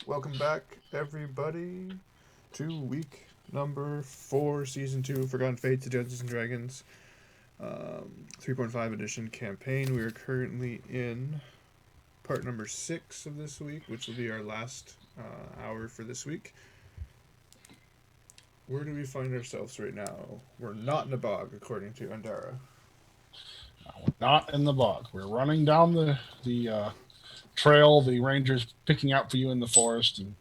Welcome back, everybody, to week number 4, season 2, Forgotten Fates of Dungeons and Dragons, 3.5 edition campaign. We are currently in part number 6 of this week, which will be our last hour for this week. Where do we find ourselves right now? We're not in a bog, according to Andara. We're not in the bog. We're running down the trail. The ranger's picking out for you in the forest. And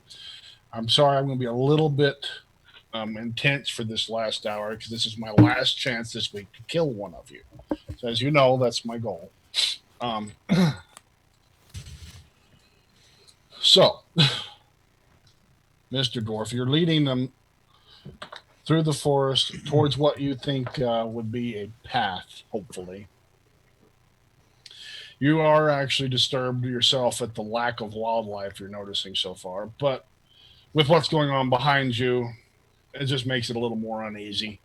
I'm sorry, I'm going to be a little bit intense for this last hour because this is my last chance this week to kill one of you. So as you know, that's my goal. So, Mr. Dwarf, you're leading them through the forest towards what you think would be a path, hopefully. You are actually disturbed yourself at the lack of wildlife you're noticing so far, but with what's going on behind you, it just makes it a little more uneasy.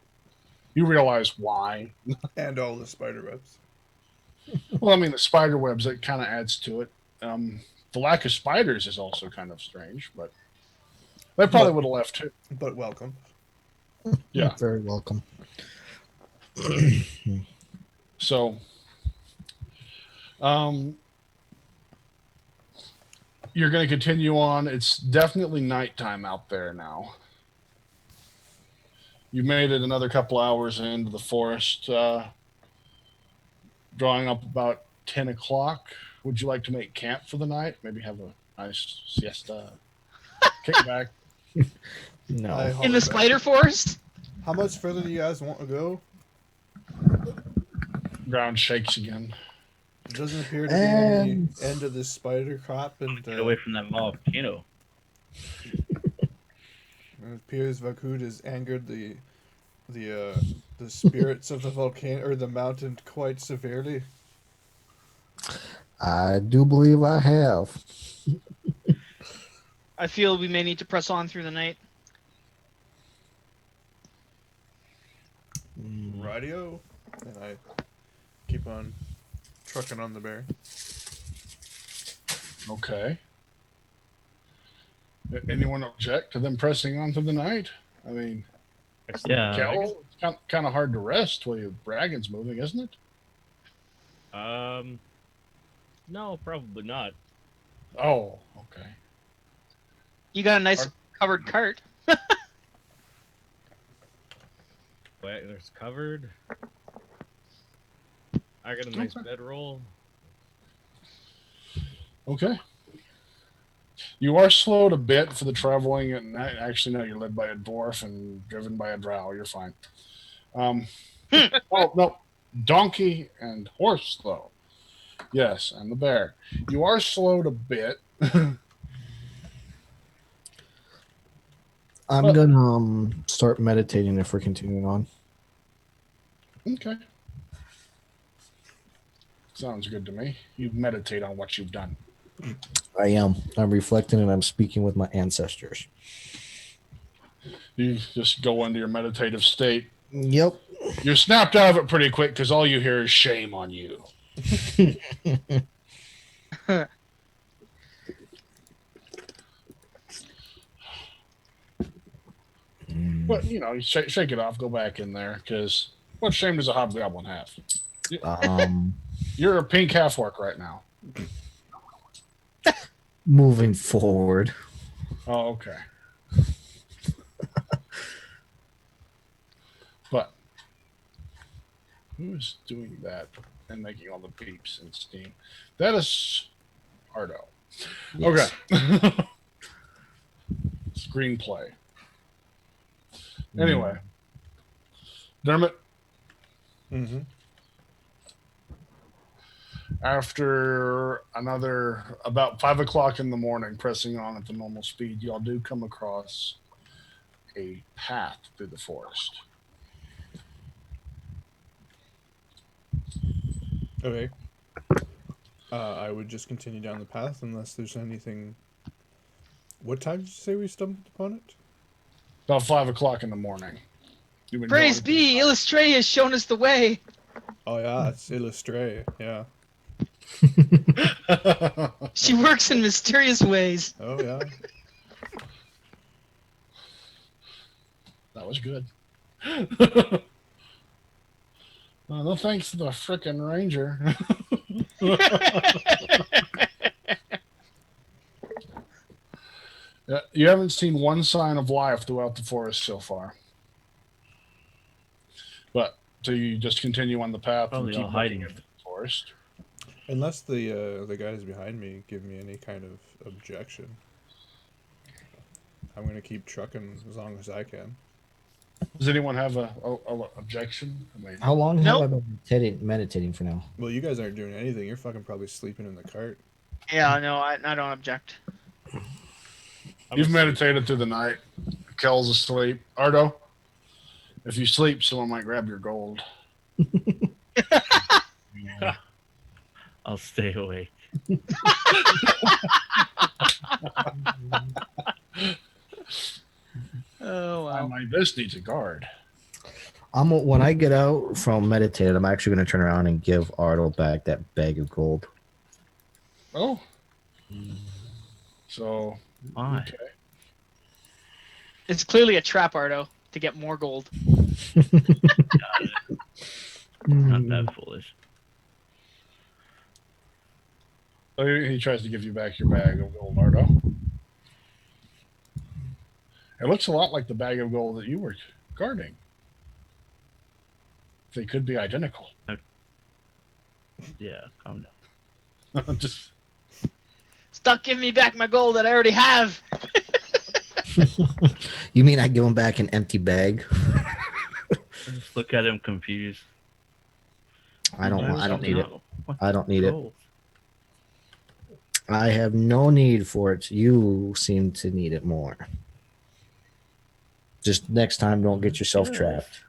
You realize why. And all the spider webs. Well, I mean, the spider webs, that kind of adds to it. The lack of spiders is also kind of strange, but they probably would have left too. But welcome. Yeah. Very welcome. So, you're going to continue on. It's definitely nighttime out there now. You made it another couple hours into the forest, drawing up about 10 o'clock. Would you like to make camp for the night? Maybe have a nice siesta, kick back? No. In the spider forest? How much further do you guys want to go? Ground shakes again. It doesn't appear to be any end of this spider crop, and Get away from that volcano. it appears Vakaut has angered the spirits of the volcano or the mountain quite severely. I do believe I have. I feel we may need to press on through the night. Radio, and I keep on trucking on the bear. Okay. Anyone object to them pressing on through the night? I mean, Yeah. Kel, it's kind of hard to rest while your dragon's moving, isn't it? No, probably not. Oh, okay. You got a nice covered cart. Wait, there's covered. I got a nice bedroll. Okay. You are slowed a bit for the traveling, and actually, no, you're led by a dwarf and driven by a drow. You're fine. Oh, no. Donkey and horse, though. Yes, and the bear. You are slowed a bit. I'm gonna start meditating if we're continuing on. Okay. Sounds good to me. You meditate on what you've done. I am. I'm reflecting and I'm speaking with my ancestors. You just go into your meditative state. Yep. You're snapped out of it pretty quick because all you hear is shame on you. But, you know, you shake it off, go back in there, because what shame does a hobgoblin have? You're a pink half-orc right now. Moving forward. Oh, okay. But who's doing that and making all the beeps in Steam? That is Ardo. Yes. Okay. Screenplay. Anyway, Dermot, Mm-hmm. after another about 5 o'clock in the morning, pressing on at the normal speed, y'all do come across a path through the forest. Okay. I would just continue down the path unless there's anything. What time did you say we stumbled upon it? About 5 o'clock in the morning. You've been Praise going be, Illustre has shown us the way. Oh yeah, it's Illustre. Yeah. She works in mysterious ways. Oh yeah. That was good. No thanks to the frickin' ranger. Yeah, you haven't seen one sign of life throughout the forest so far. But so you just continue on the path and Probably keep all hiding. looking into the forest. Unless the guys behind me give me any kind of objection, I'm gonna keep trucking as long as I can. Does anyone have a objection? I mean, How long Nope. have I been meditating for now? Well, you guys aren't doing anything. You're fucking probably sleeping in the cart. Yeah, no, I don't object. you've meditated through the night. Kel's asleep. Ardo, if you sleep, someone might grab your gold. Yeah. I'll stay awake. Oh I wow. might this needs a guard. When I get out from meditating, I'm actually going to turn around and give Ardo back that bag of gold. Oh. So Why? okay. It's clearly a trap, Ardo, to get more gold. Not that foolish. So he tries to give you back your bag of gold, Ardo. It looks a lot like the bag of gold that you were guarding. They could be identical. Yeah, calm down. Just Stop giving me back my gold that I already have. You mean I give him back an empty bag? Just look at him confused. I don't need it. know. I don't need it. Gold. I have no need for it. You seem to need it more. Just next time, don't get yourself Yes. trapped.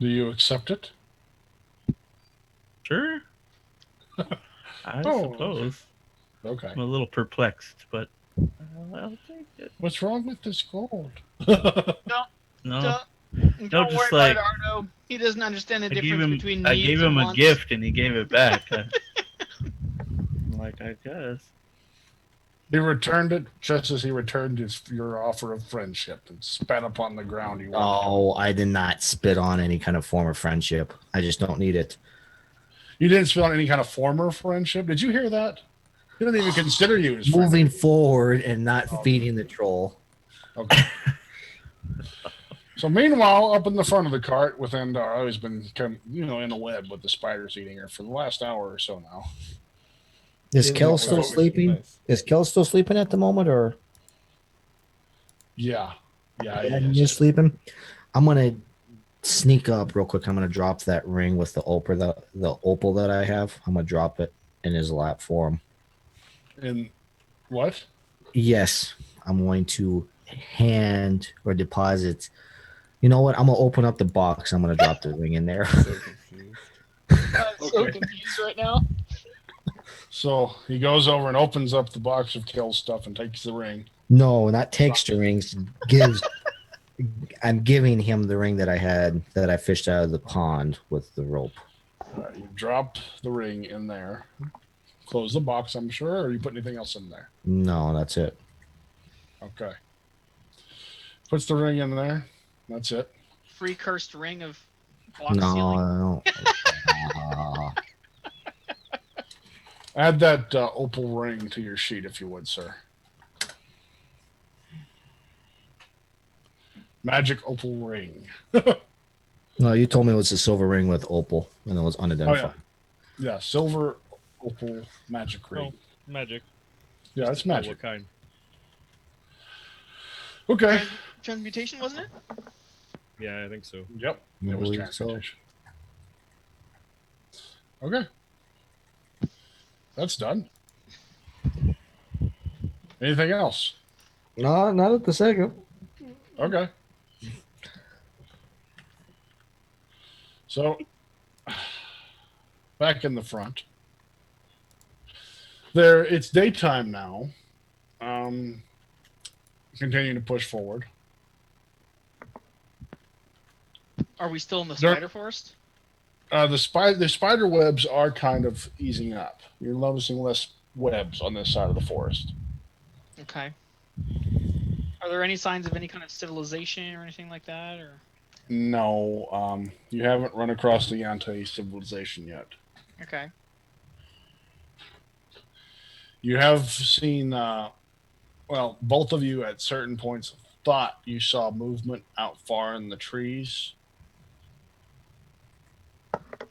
do you accept it? Sure. I Oh. suppose. Okay. I'm a little perplexed, but I'll take it. What's wrong with this gold? No, Don't just worry like- about it, Ardo. He doesn't understand the I gave difference him. between I needs gave and him a wants. gift, and he gave it back. I'm like, I guess. He returned it just as he returned your offer of friendship and spat upon the ground. He walked out. Oh, I did not spit on any kind of form of friendship. I just don't need it. You didn't spit on any kind of former friendship. Did you hear that? He didn't even consider you his friend. Moving forward and not feeding the troll. Okay. So meanwhile, up in the front of the cart with Andara, who's been in a web with the spiders eating her for the last hour or so now. Is Isn't Kel it still nice? sleeping? Nice. Is Kel still sleeping at the moment, or Yeah. Yeah, yeah, he you is. sleeping? I'm gonna sneak up real quick. I'm gonna drop that ring with the opal that I have. I'm gonna drop it in his lap for him. And what? Yes, I'm going to hand or deposit. You know what? I'm gonna open up the box. I'm gonna drop the ring in there. So confused. I'm so Okay. confused right now. So he goes over and opens up the box of Kel's stuff and takes the ring. No, not takes the rings. Gives. I'm giving him the ring that I had that I fished out of the pond with the rope. All right, you drop the ring in there. Close the box, I'm sure, or you put anything else in there? No, that's it. Okay. Puts the ring in there. That's it. Free cursed ring of box No, sealing. no. Add that opal ring to your sheet, if you would, sir. Magic opal ring. No, you told me it was a silver ring with opal, and it was unidentified. Yeah, silver opal magic ring. Magic. Yeah, it's magic. What kind? Okay. Transmutation, wasn't it? Yeah, I think so. Yep. I It was believe so. transmutation. Okay. That's done. Anything else? No, not at the second. Okay. So, back in the front. It's daytime now. Continuing to push forward. Are we still in the There- spider forest? The spider webs are kind of easing up. You're noticing less webs on this side of the forest. Okay. Are there any signs of any kind of civilization or anything like that? Or No, you haven't run across the anti-civilization yet. okay. You have seen, well, both of you at certain points thought you saw movement out far in the trees.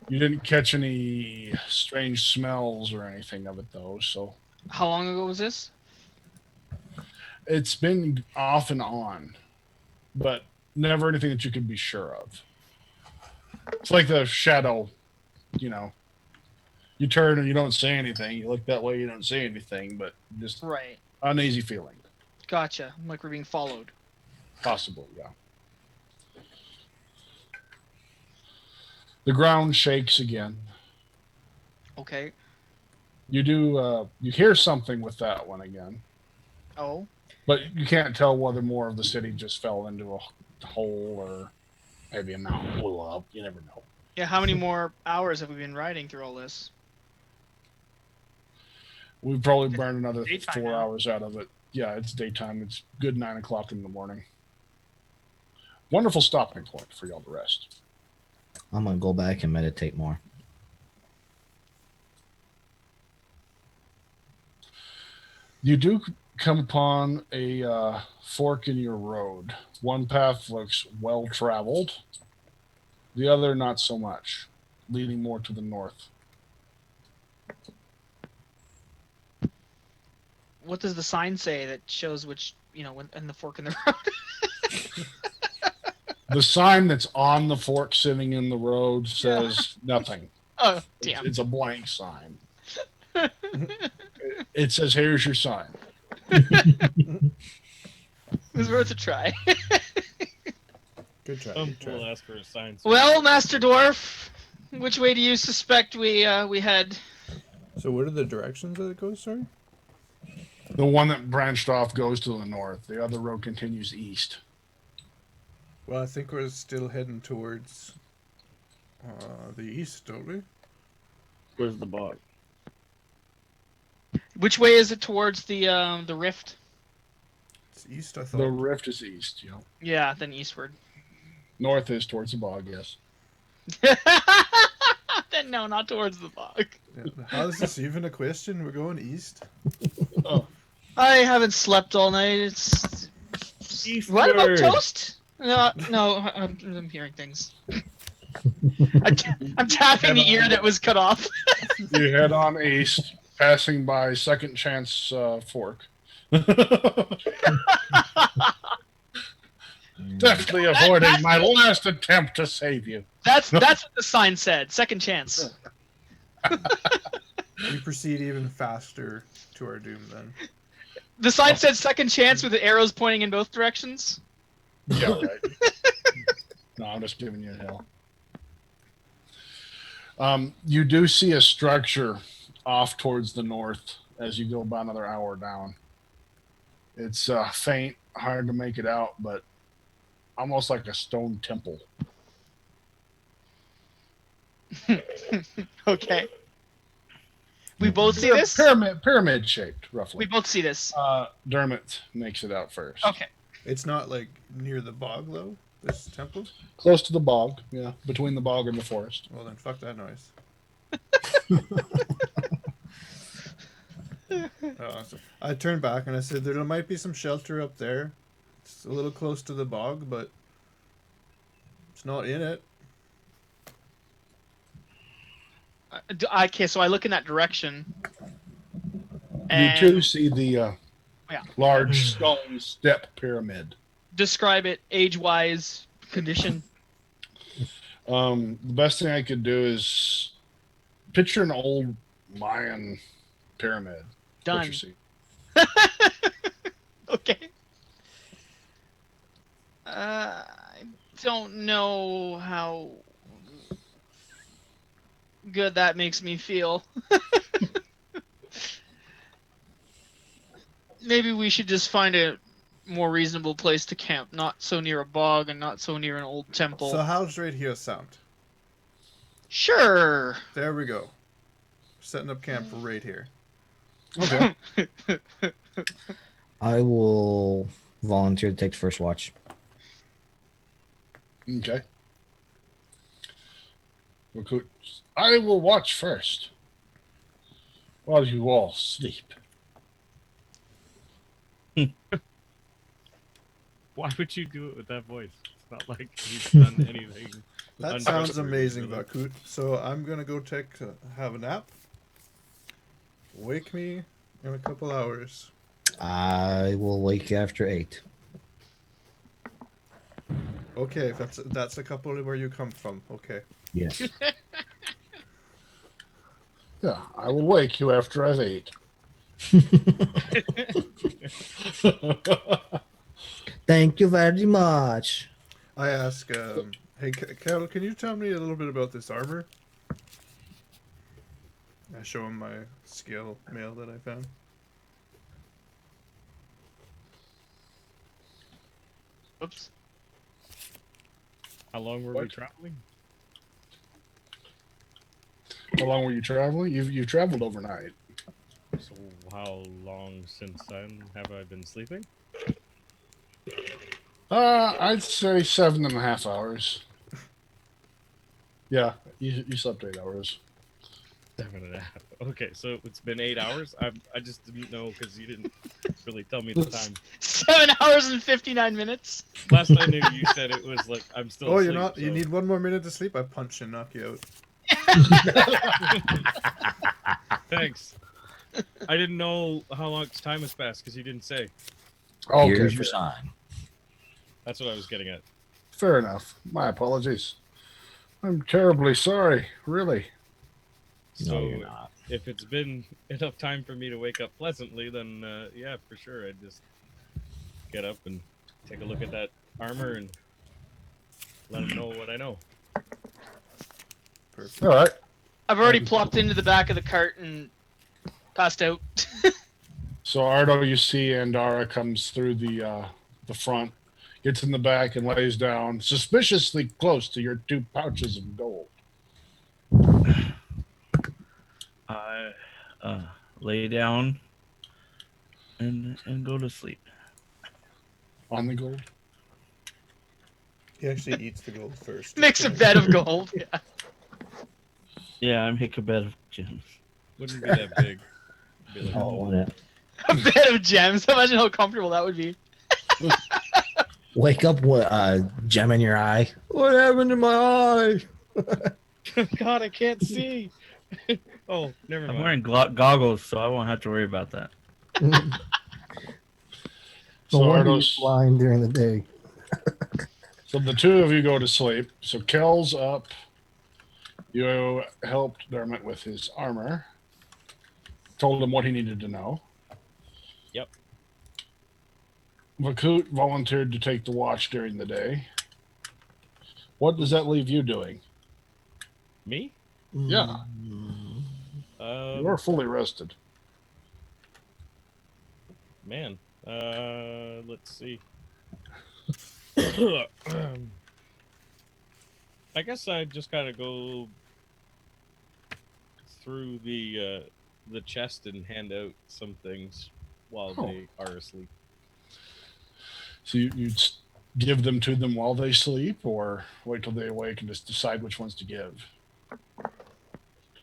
You didn't catch any strange smells or anything of it, though, so How long ago was this? it's been off and on, but never anything that you can be sure of. It's like the shadow, you know. You turn and you don't say anything. You look that way, you don't say anything, but just Right. uneasy feeling. Gotcha. Like we're being followed. Possible, yeah. The ground shakes again. Okay. You do, you hear something with that one again, Oh. but you can't tell whether more of the city just fell into a hole or maybe a mountain blew up. You never know. Yeah. How many more hours have we been riding through all this? We've probably burned another Daytime 4 now. hours out of it. Yeah, it's daytime. It's good 9 o'clock in the morning. Wonderful stopping point for y'all to rest. I'm gonna go back and meditate more. You do come upon a fork in your road. One path looks well traveled, the other not so much, leading more to the north. What does the sign say that shows which, when in the fork in the road? The sign that's on the fork sitting in the road says nothing. Oh, It's, damn. it's a blank sign. It says, "Here's your sign." It was worth a try. Good try. Some Good try. will ask for a sign. Well, Master Dwarf, which way do you suspect we head? So what are the directions that it goes? Sorry. The one that branched off goes to the north. The other road continues east. Well, I think we're still heading towards the east, don't we? Where's the bog? Which way is it towards the rift? It's east, I The thought. rift is east. You know, Yeah, then eastward. north is towards the bog. Yes. Then no, not towards the bog. Yeah. How is this even a question? We're going east. Oh, I haven't slept all night. It's what about toast? No, I'm hearing things. I'm tapping the ear that was cut off. you head on east, passing by Second Chance Fork. Deftly avoiding my last attempt to save you. That's what the sign said. Second chance. We proceed even faster to our doom then. The sign said second chance with the arrows pointing in both directions. Yeah, right. No, I'm just giving you hell. You do see a structure off towards the north as you go about another hour down. It's faint, hard to make it out, but almost like a stone temple. Okay. We both see this? Pyramid shaped, roughly. We both see this. Dermot makes it out first. Okay. It's not like near the bog though. This temple. Close to the bog, yeah, between the bog and the forest. Well then, fuck that noise. So I turned back and I said, "There might be some shelter up there. It's a little close to the bog, but it's not in it." Okay, so I look in that direction. You And too see the Yeah. large stone step pyramid. describe it age-wise, condition. The best thing I could do is picture an old Mayan pyramid. What Done. you see. Okay. I don't know how good that makes me feel. Maybe we should just find a more reasonable place to camp, not so near a bog and not so near an old temple. So how's right here sound? Sure. There we go. Setting up camp right here. Okay. I will volunteer to take the first watch. Okay. Vakaut, I will watch first while you all sleep. Why would you do it with that voice? It's not like he's done anything. That sounds untrustworthy, amazing, really. Vakaut. So I'm gonna go have a nap. Wake me in a couple hours. I will wake after 8. Okay, if that's a couple where you come from. Okay. Yes. Yeah, I will wake you after I've ate. Thank you very much. I ask, hey, Carol, can you tell me a little bit about this armor? I show him my scale mail that I found. Oops. How long were we What? traveling? How long were you traveling? You've traveled overnight. So how long since then have I been sleeping? I'd say 7.5 hours. Yeah, you slept 8 hours. 7.5. Okay, so it's been 8 hours. I just didn't know because you didn't really tell me the time. 7 hours and 59 minutes. Last I knew, you said it was like I'm still. Oh, asleep, you're not. You so- need 1 more minute to sleep. I punch and knock you out. Thanks. I didn't know how much time has passed because you didn't say. Okay, Here's your sign. That's what I was getting at. fair enough. My apologies. I'm terribly sorry, really. So No, you're not. if it's been enough time for me to wake up pleasantly, then yeah, for sure, I'd just get up and take a look at that armor and let them know what I know. Perfect. All right. I've already plopped into the back of the cart and passed out. So Ardo, you see Andara comes through the front, gets in the back and lays down suspiciously close to your 2 pouches of gold. I lay down and go to sleep. On the gold. He actually eats the gold first. Makes a bed of gold. Yeah. Yeah, I'm hick a bed of gems. Wouldn't be that big. Be like, Oh, on it. A bed of gems. Imagine how comfortable that would be. Wake up with a gem in your eye. What happened to my eye? God, I can't see. Oh, never I'm mind. wearing goggles, so I won't have to worry about that. No So wonder you're Ardo's, blind during the day. so the 2 of you go to sleep. So Kel's up. You helped Dermot with his armor. Told him what he needed to know. Yep. Vakaut volunteered to take the watch during the day. What does that leave you doing? Me? Yeah. You are fully rested. Man. Let's see. I guess I just gotta go through the chest and hand out some things while Oh. they are asleep. So you give them to them while they sleep, or wait till they awake and just decide which ones to give?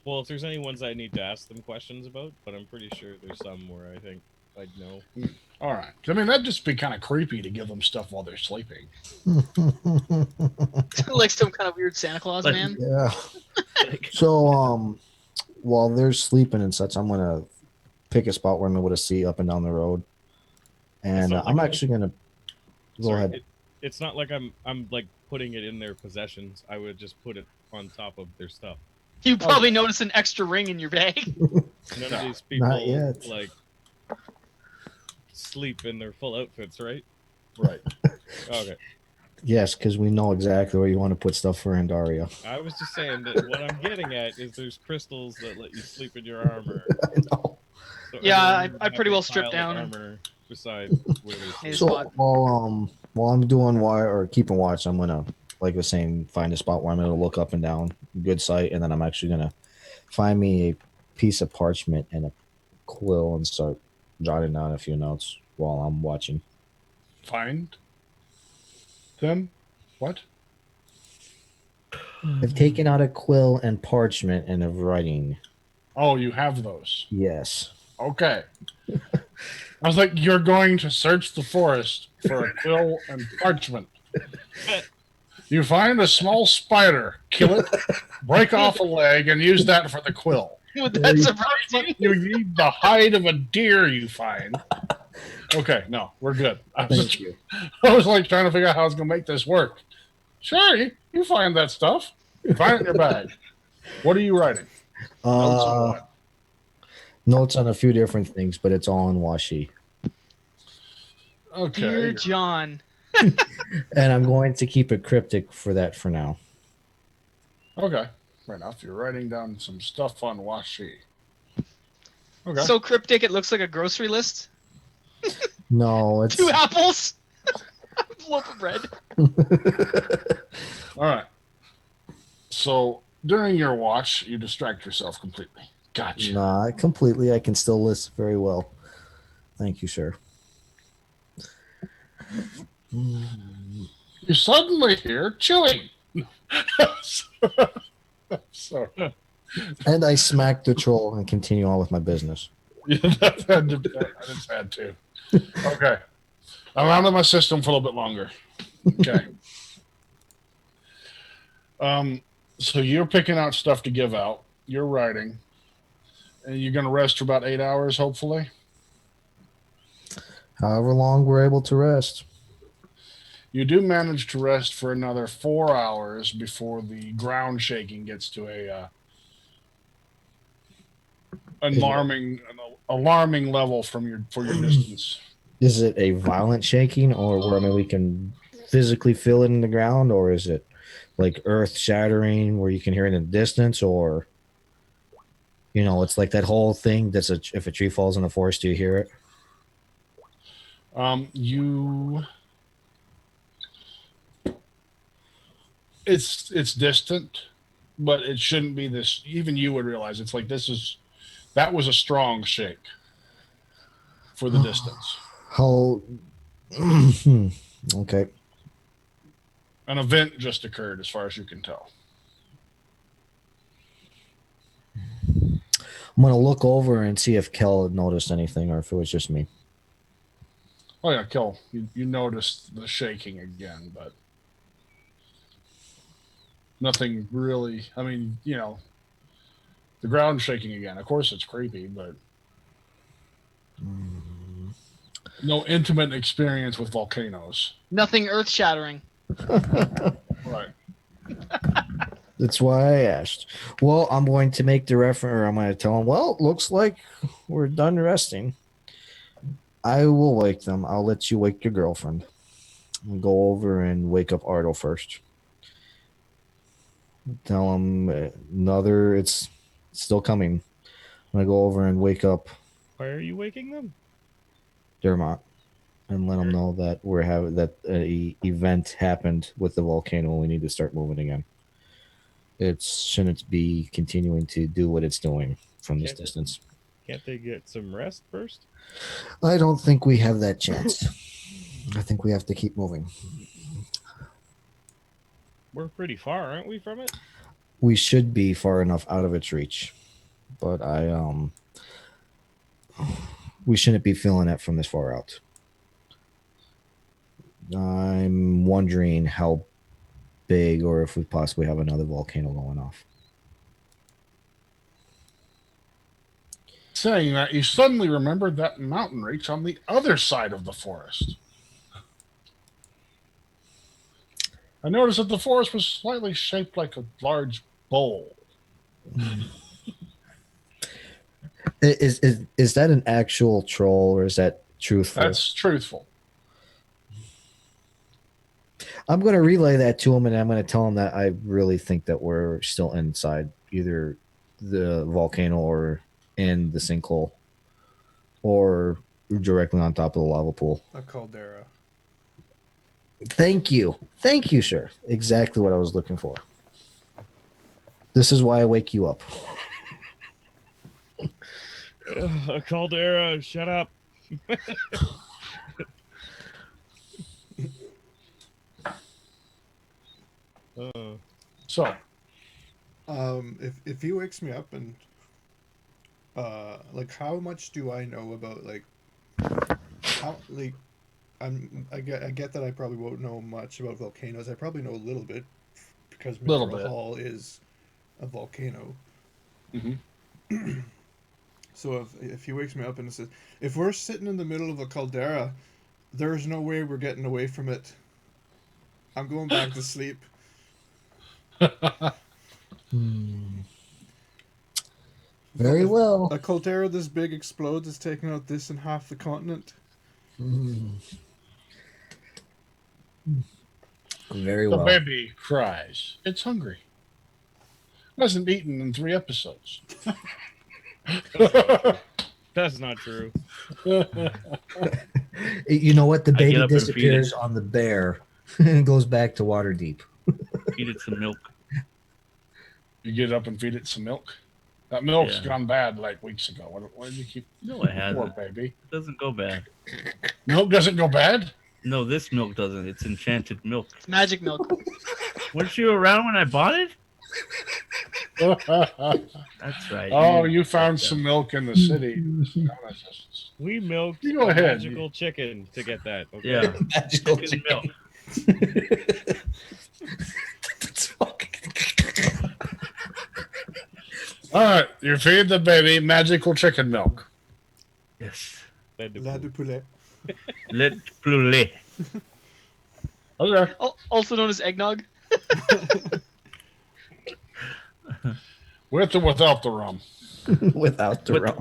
Well, if there's any ones I need to ask them questions about, but I'm pretty sure there's some where I think I'd know. All right. I mean, that'd just be kind of creepy to give them stuff while they're sleeping. Like some kind of weird Santa Claus Like- man. Yeah. Like, So, while they're sleeping and such, I'm gonna pick a spot where I'm able to see up and down the road, and not I'm like actually gonna go Sorry, ahead. it's not like I'm like putting it in their possessions. I would just put it on top of their stuff. You probably notice an extra ring in your bag. None of these people Not yet. like sleep in their full outfits, right? Right. Okay. Yes, because we know exactly where you want to put stuff for Andaria. I was just saying that what I'm getting at is there's crystals that let you sleep in your armor. I know. So Yeah, everyone would I have pretty a well stripped pile of down. armor beside where they Hey, sleep. So spot. while I'm doing or keeping watch, I'm gonna, like I was saying, find a spot where I'm gonna look up and down, good sight, and then I'm actually gonna find me a piece of parchment and a quill and start jotting down a few notes while I'm watching. find them? What? I've taken out a quill and parchment and of writing. Oh, you have those. Yes. Okay. I was like, you're going to search the forest for a quill and parchment. You find a small spider, kill it, break off a leg, and use that for the quill. Would that surprise you? You need the hide of a deer you find. Okay, no, we're good. Thank you. I was like trying to figure out how I was going to make this work. Sure, you find that stuff. Find it in your bag. What are you writing? Notes on what? Notes on a few different things, but it's all in washi. Okay. Dear John. And I'm going to keep it cryptic for that for now. Okay. Right enough. You're writing down some stuff on washi. Okay. So cryptic, it looks like a grocery list. No, it's 2 apples. A loaf of bread. All right. So during your watch, you distract yourself completely. Gotcha. not completely. I can still list very well. Thank you, sir. You suddenly hear chewing. Sorry. And I smack the troll and continue on with my business. Yeah, I just had to. Okay. I'm out of my system for a little bit longer. Okay. So you're picking out stuff to give out. You're writing. And you're going to rest for about 8 hours, hopefully. However long we're able to rest. You do manage to rest for another 4 hours before the ground shaking gets to a alarming level for your distance. Is it a violent shaking, or where we can physically feel it in the ground, or is it like earth shattering where you can hear it in the distance, or it's like that whole thing that's if a tree falls in the forest, do you hear it? It's distant, but it shouldn't be this. Even you would realize it's like that was a strong shake for the distance. How? Okay. An event just occurred, as far as you can tell. I'm gonna look over and see if Kel had noticed anything, or if it was just me. Oh yeah, Kel, you noticed the shaking again, but nothing really. I mean, the ground shaking again. Of course, it's creepy, but no intimate experience with volcanoes. Nothing earth-shattering. Right. That's why I asked. Well, I'm going to make the reference, or I'm going to tell him, well, it looks like we're done resting. I will wake them. I'll let you wake your girlfriend. We'll go over and wake up Ardo first. Tell him it's still coming. I'm going to go over and wake up Why are you waking them? Dermot and let him know that that an event happened with the volcano. We need to start moving again. It shouldn't be continuing to do what it's doing from this distance. Can't they get some rest first? I don't think we have that chance. I think we have to keep moving. We're pretty far, aren't we, from it? We should be far enough out of its reach, but we shouldn't be feeling it from this far out. I'm wondering how big, or if we possibly have another volcano going off. Saying that, you suddenly remembered that mountain range on the other side of the forest. I noticed that the forest was slightly shaped like a large bowl. Is that an actual troll, or is that truthful? That's truthful. I'm going to relay that to him, and I'm going to tell him that I really think that we're still inside either the volcano or in the sinkhole, or directly on top of the lava pool. A caldera. Thank you, sir. Exactly what I was looking for. This is why I wake you up. Caldera, shut up. So, if he wakes me up and like, how much do I know about, like, how, like, I get that I probably won't know much about volcanoes. I probably know a little bit because Little Mithril bit. Hall is a volcano. mhm. So if he wakes me up and says, if we're sitting in the middle of a caldera, there's no way we're getting away from it. I'm going back to sleep. Very If well. a caldera this big explodes, it's taking out this and half the continent. Very The well. baby cries. It's hungry. Hasn't eaten in 3 episodes. That's not true. You know what? The I get baby up and feed disappears on the bear and goes back to water deep. Feed it some milk. You get up and feed it some milk. That milk's Yeah. gone bad like weeks ago. What did you keep? No, it Poor hasn't. baby. It doesn't go bad. Milk doesn't go bad? No, this milk doesn't. It's enchanted milk. It's magic milk. Weren't you around when I bought it? Oh, That's right. you found some milk in the city. We milked You go a ahead. magical chicken to get that. Okay? Yeah. Magical Chicken milk. All right, you feed the baby magical chicken milk. Yes. Lait de La de poule. poulet. Let poulet. Okay. Also known as eggnog. With or without the rum? Without the rum.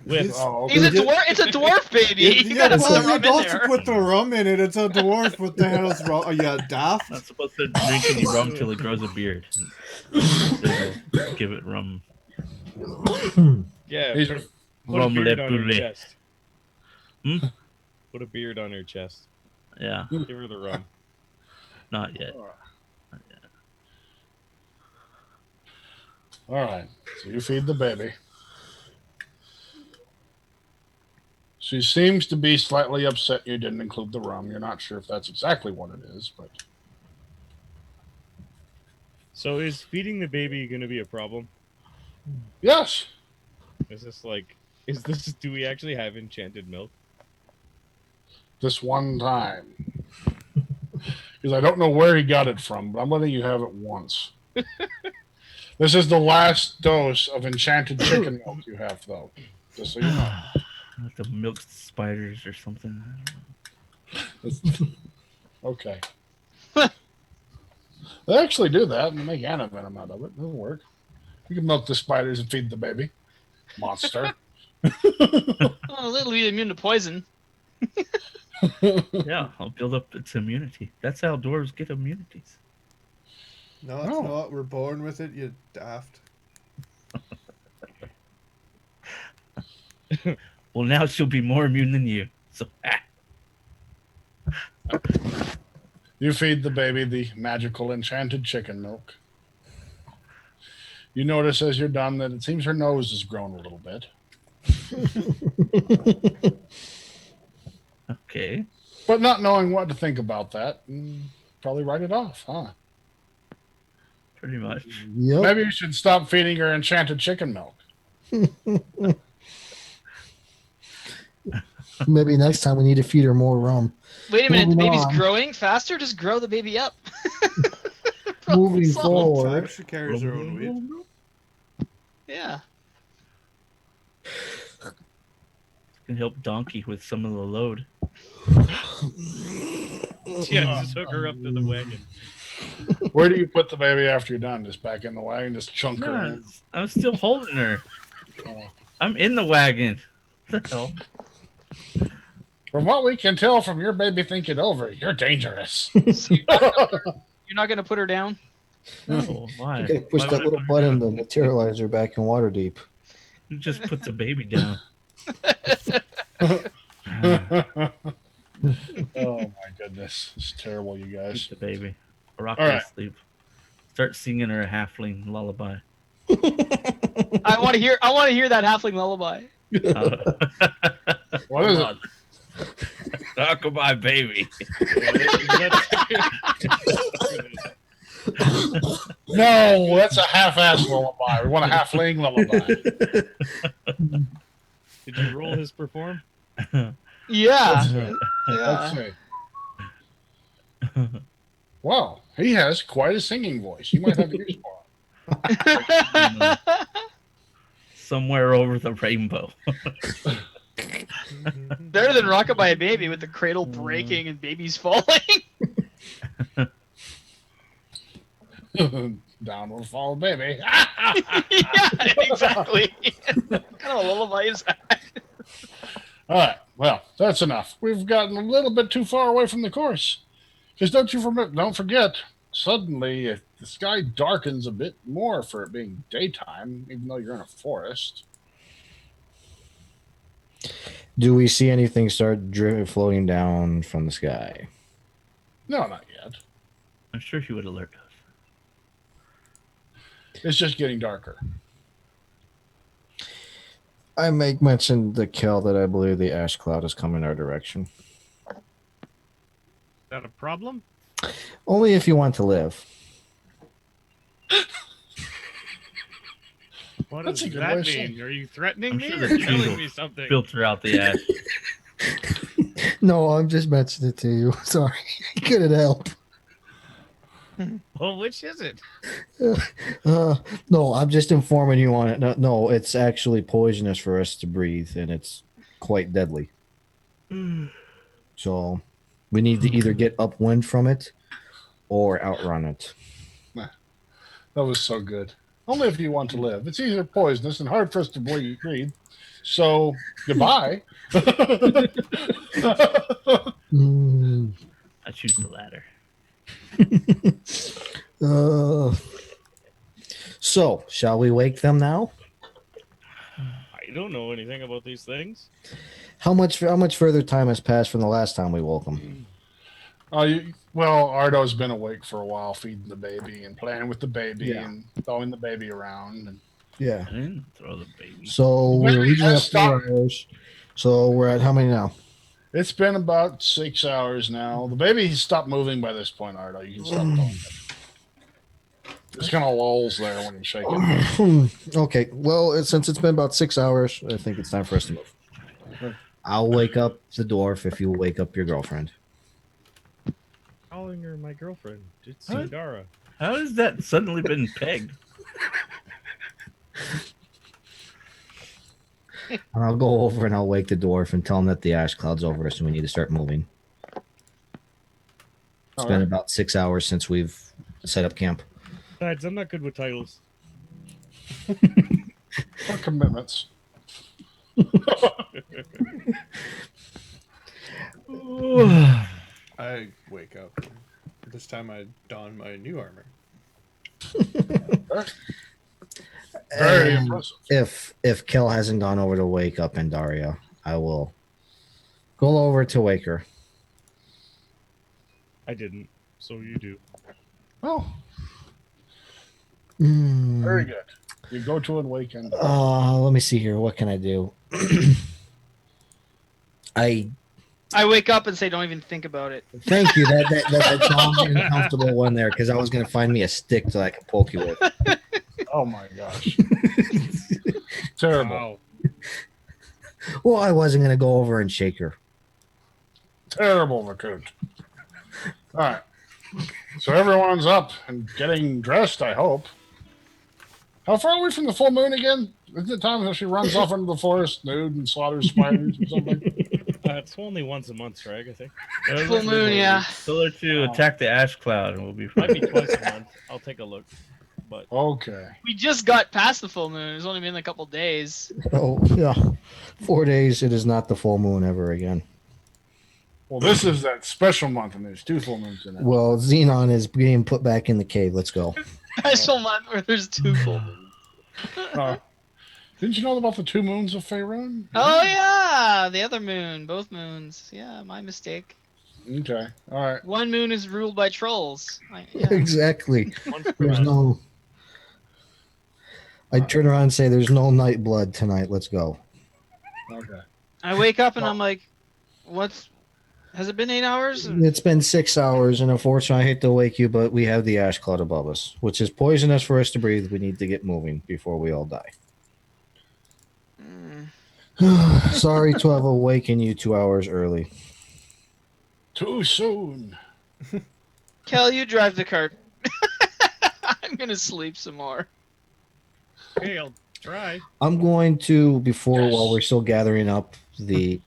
With Oh, He's okay. a dwarf. It's a dwarf baby. You gotta put the rum in don't there. put the rum in it. It's a dwarf. What the hell is wrong? Are you daft? Not supposed to drink any rum till it grows a beard. They'll give it rum. yeah, He's- put a Rum le beard on her poulet. chest. Hmm? Put a beard on her chest. Yeah, Give her the rum. not yet. All right. So you feed the baby. She seems to be slightly upset you didn't include the rum. You're not sure if that's exactly what it is, but So is feeding the baby going to be a problem? yes. Is this like, do we actually have enchanted milk? This one time. Because I don't know where he got it from, but I'm letting you have it once. This is the last dose of enchanted chicken milk you have, though. Just so you know. Like the milk spiders or something. Okay. They actually do that and make antivenom out of it. It'll work. You can milk the spiders and feed the baby. Monster. Oh, it'll be immune to poison. Yeah, I'll build up its immunity. That's how dwarves get immunities. No, it's No. not. We're born with it. You daft. Well, now she'll be more immune than you. So, You feed the baby the magical enchanted chicken milk. You notice as you're done that it seems her nose has grown a little bit. okay. But not knowing what to think about that, probably write it off, huh? Pretty much. Yep. Maybe you should stop feeding her enchanted chicken milk. Maybe next time we need to feed her more rum. Wait a minute, the Moving baby's on. growing faster? Just grow the baby up. Moving Solved. forward. She carries her own weight. Yeah. Can help Donkey with some of the load. Yeah, just hook her up to the wagon. Where do you put the baby after you're done? Just back in the wagon, just chunk her No, in. I'm still holding her. Oh. I'm in the wagon. What the hell? From what we can tell from your baby think it over, you're dangerous. So you're not gonna put her down? No, why? You gotta push Why that would I little put her button down? to materialize her back in water deep. You just put the baby down. Oh my goodness. It's terrible, you guys. Keep the baby. Rock All her right. to sleep. Start singing her a halfling lullaby. I want to hear that halfling lullaby. What is it? Rock my baby. No, that's a half-ass lullaby. We want a halfling lullaby. Did you roll his perform? Yeah. Let's Yeah. see. Wow, he has quite a singing voice. You might have use for him. Somewhere over the rainbow. Better than Rockabye Baby with the cradle breaking and babies falling. Down will fall, baby. Yeah, exactly. What kind of lullaby is that? All right, well, that's enough. We've gotten a little bit too far away from the course. Because don't forget, suddenly the sky darkens a bit more for it being daytime, even though you're in a forest. Do we see anything start floating down from the sky? No, not yet. I'm sure he would alert us. It's just getting darker. I make mention to Kel that I believe the ash cloud is coming our direction. Is that a problem? Only if you want to live. What That's does a good that way of saying mean? Are you threatening I'm me sure or the trees telling will me something? Filter out the ash. No, I'm just mentioning it to you. Sorry. I couldn't help. Well, which is it? No, I'm just informing you on it. No, it's actually poisonous for us to breathe, and it's quite deadly. So we need to either get upwind from it or outrun it. That was so good. Only if you want to live. It's either poisonous and hard for us to breathe. So, goodbye. Mm. I choose the latter. So, shall we wake them now? I don't know anything about these things. How much further time has passed from the last time we woke them? Well, Ardo's been awake for a while, feeding the baby and playing with the baby Yeah. and throwing the baby around. And Yeah. I didn't throw the baby. So The we're baby originally has at 4 hours. So we're at how many now? it's been about 6 hours now. The baby stopped moving by this point, Ardo. You can stop going. It's kind of lulls there when you shake it. Okay. Well, since it's been about 6 hours, I think it's time for us to move. I'll wake up the dwarf if you wake up your girlfriend. Calling her my girlfriend. It's What? Andara. How has that suddenly been pegged? And I'll go over and I'll wake the dwarf and tell him that the ash cloud's over us and we need to start moving. It's been about 6 hours since we've set up camp. Besides, I'm not good with titles. Or commitments. I wake up. This time I don my new armor. Very And impressive. if Kel hasn't gone over to wake up Andaria, I will go over to wake her. I didn't, so you do. Oh, Mm. very good. You go to and wake and Let me see here. What can I do? I I wake up and say, "Don't even think about it." thank you. That's all uncomfortable one there because I was gonna find me a stick that I could poke you with. oh my gosh. Terrible. Wow. Well, I wasn't gonna go over and shake her. Terrible, Vakaut. All right. So everyone's up and getting dressed, I hope. How far are we from the full moon again? Isn't it time that she runs off into the forest nude and slaughters spiders or something? It's only once a month, Sragg, I think. Full moon, yeah. Tell her to attack the ash cloud and we'll be Might fine. be twice a month. I'll take a look. But Okay. We just got past the full moon. It's only been a couple days. Oh yeah, 4 days. It is not the full moon ever again. Well, this is that special month, and there's 2 full moons in it. Well, Xenon is being put back in the cave. Let's go. Special month where there's 2 full moons. Didn't you know about the 2 moons of Faerun? Oh yeah, the other moon, both moons. Yeah, my mistake. Okay. All right. One moon is ruled by trolls. Yeah. Exactly. once per There's month. no. I'd turn around and say, "There's no night blood tonight. Let's go." Okay. I wake up and I'm like, "What's Has it been 8 hours? It's been 6 hours, and unfortunately, I hate to wake you, but we have the ash cloud above us, which is poisonous for us to breathe. We need to get moving before we all die. Sorry to have awakened you 2 hours early. Too soon. Kel, you drive the cart. I'm gonna sleep some more. Okay, I'll try. I'm going to, Yes. while we're still gathering up the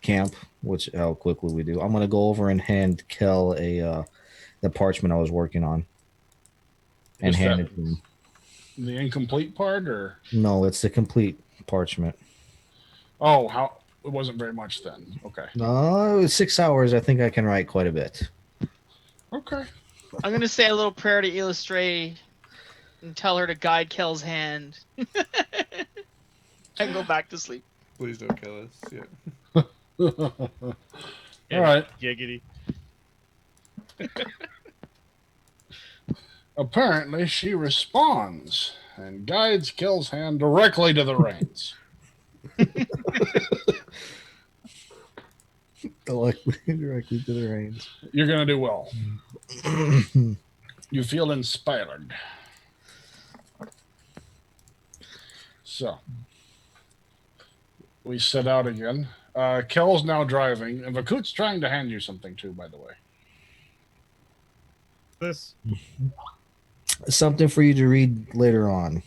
camp, which how quickly we do, I'm going to go over and hand Kel the parchment I was working on. And Is hand that it to him. the incomplete part, or No, it's the complete parchment. oh, how it wasn't very much then. Okay. No, it was 6 hours. I think I can write quite a bit. Okay. I'm gonna say a little prayer to Illustrate and tell her to guide Kel's hand. And go back to sleep. Please don't kill us. Yeah. All right. Giggity. Apparently, she responds and guides Kel's hand directly to the reins. Directly to the reins. You're gonna do well. You feel inspired. So we set out again. Kel's now driving, and Vakaut's trying to hand you something too, by the way. This. Something for you to read later on.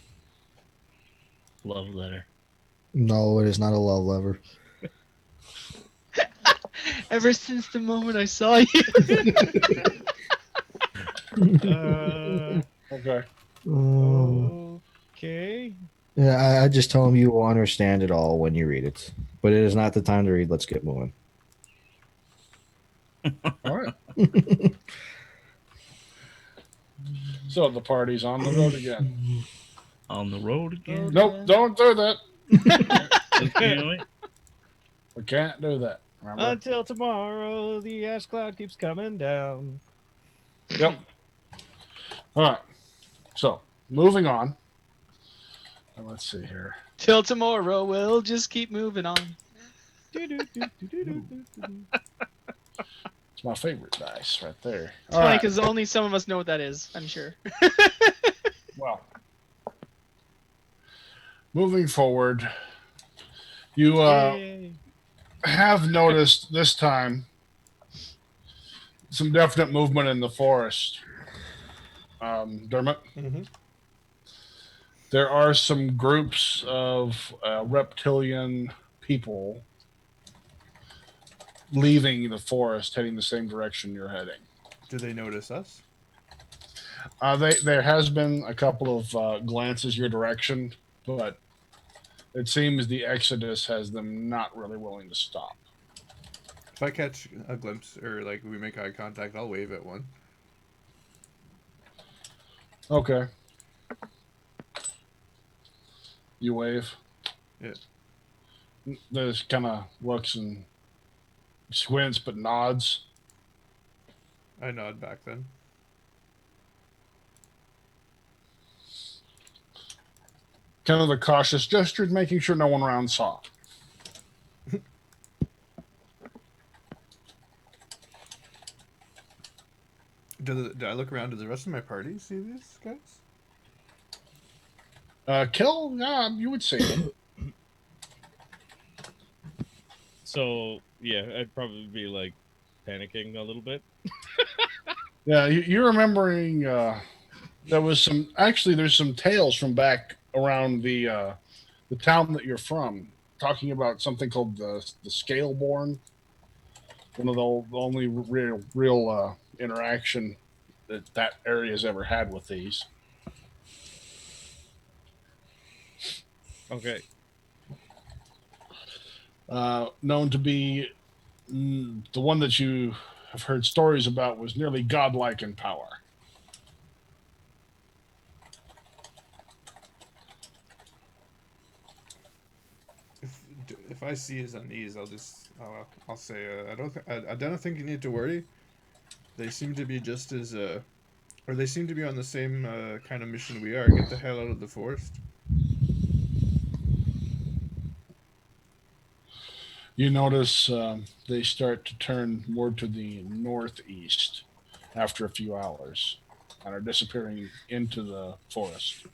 Love letter. No, it is not a love letter. Ever since the moment I saw you. Okay. Okay. Yeah, I just tell him you will understand it all when you read it. But it is not the time to read. Let's get moving. All right. So the party's on the road again. On the road again. Nope, don't do that. Okay. We can't do that. Remember? Until tomorrow, the ash cloud keeps coming down. Yep. All right. So moving on. Let's see here. Till tomorrow, we'll just keep moving on. It's my favorite dice right there. It's All funny right. because only some of us know what that is, I'm sure. Well, moving forward, you Yay. have noticed this time some definite movement in the forest. Dermot, Mm-hmm. there are some groups of reptilian people leaving the forest, heading the same direction you're heading. Do they notice us? There has been a couple of glances your direction, but it seems the exodus has them not really willing to stop. If I catch a glimpse or like we make eye contact, I'll wave at one. Okay. You wave. Yeah. There's kind of looks and squints, but nods. I nod back then. Kind of a cautious gesture, making sure no one around saw. Do I look around? Does the rest of my party see these guys? Kill? Yeah, you would see them. So, yeah, I'd probably be like panicking a little bit. Yeah, you're remembering there was some. Actually, there's some tales from back around the town that you're from, talking about something called the Scaleborn. One of the only real interaction that area has ever had with these. Okay. Known to be the one that you have heard stories about was nearly godlike in power. If I see his unease, I'll say I don't think you need to worry. They seem to be just as or they seem to be on the same kind of mission we are. Get the hell out of the forest. You notice they start to turn more to the northeast after a few hours and are disappearing into the forest.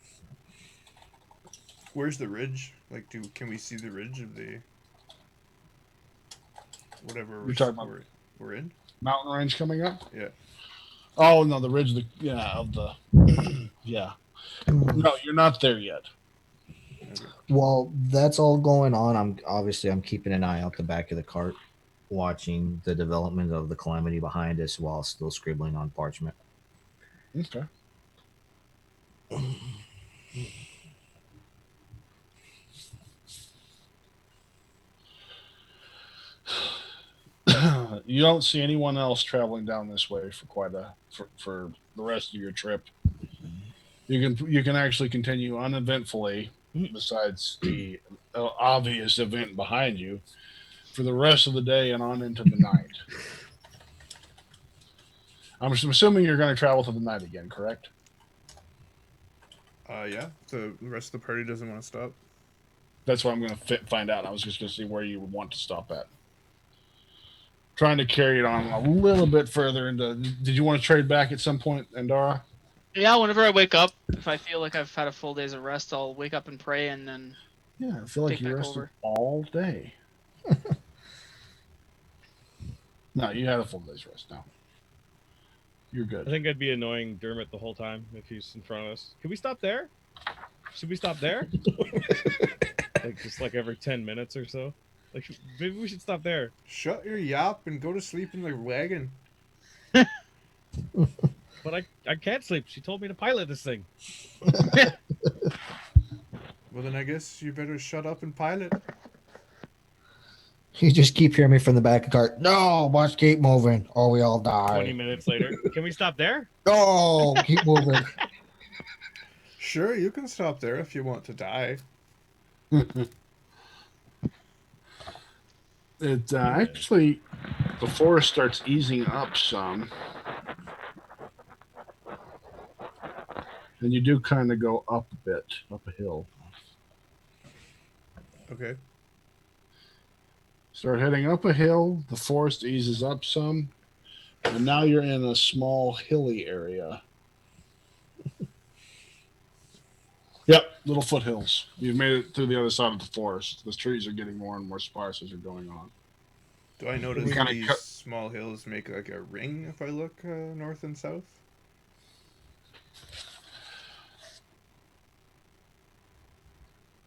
Where's the ridge? Like, can we see the ridge of the whatever You're talking about we're in? mountain range coming up? Yeah. Oh no, the ridge. Of the yeah. No, you're not there yet. Okay. While that's all going on, I'm keeping an eye out the back of the cart, watching the development of the calamity behind us while still scribbling on parchment. Okay. You don't see anyone else traveling down this way for the rest of your trip. You can actually continue uneventfully, besides the obvious event behind you, for the rest of the day and on into the night. I'm assuming you're going to travel to the night again, correct? Yeah. The rest of the party doesn't want to stop. That's what I'm going to find out. I was just going to see where you would want to stop at. Trying to carry it on a little bit further into. Did you want to trade back at some point, Andara? Yeah, whenever I wake up, if I feel like I've had a full day's of rest, I'll wake up and pray and then. Yeah, I feel like Take you back rested over. all day. No, you had a full day's rest now. You're I good. think I'd be annoying Dermot the whole time if he's in front of us. Can we stop there? Should we stop there? Like every 10 minutes or so. Like maybe we should stop there. Shut your yap and go to sleep in the wagon. But I can't sleep. She told me to pilot this thing. Well, then I guess you better shut up and pilot. You just keep hearing me from the back of the cart. No, must keep moving, or we all 20 die. minutes later. Can we stop there? No, keep moving. Sure, you can stop there if you want to die. It actually, the forest starts easing up some, and you do kind of go up a bit, up a hill. Okay. Start heading up a hill. The forest eases up some, and now you're in a small hilly area. Yep, little foothills. You've made it through the other side of the forest. The trees are getting more and more sparse as you're going on. Do I notice kinda these cut- small hills make like a ring if I look north and south?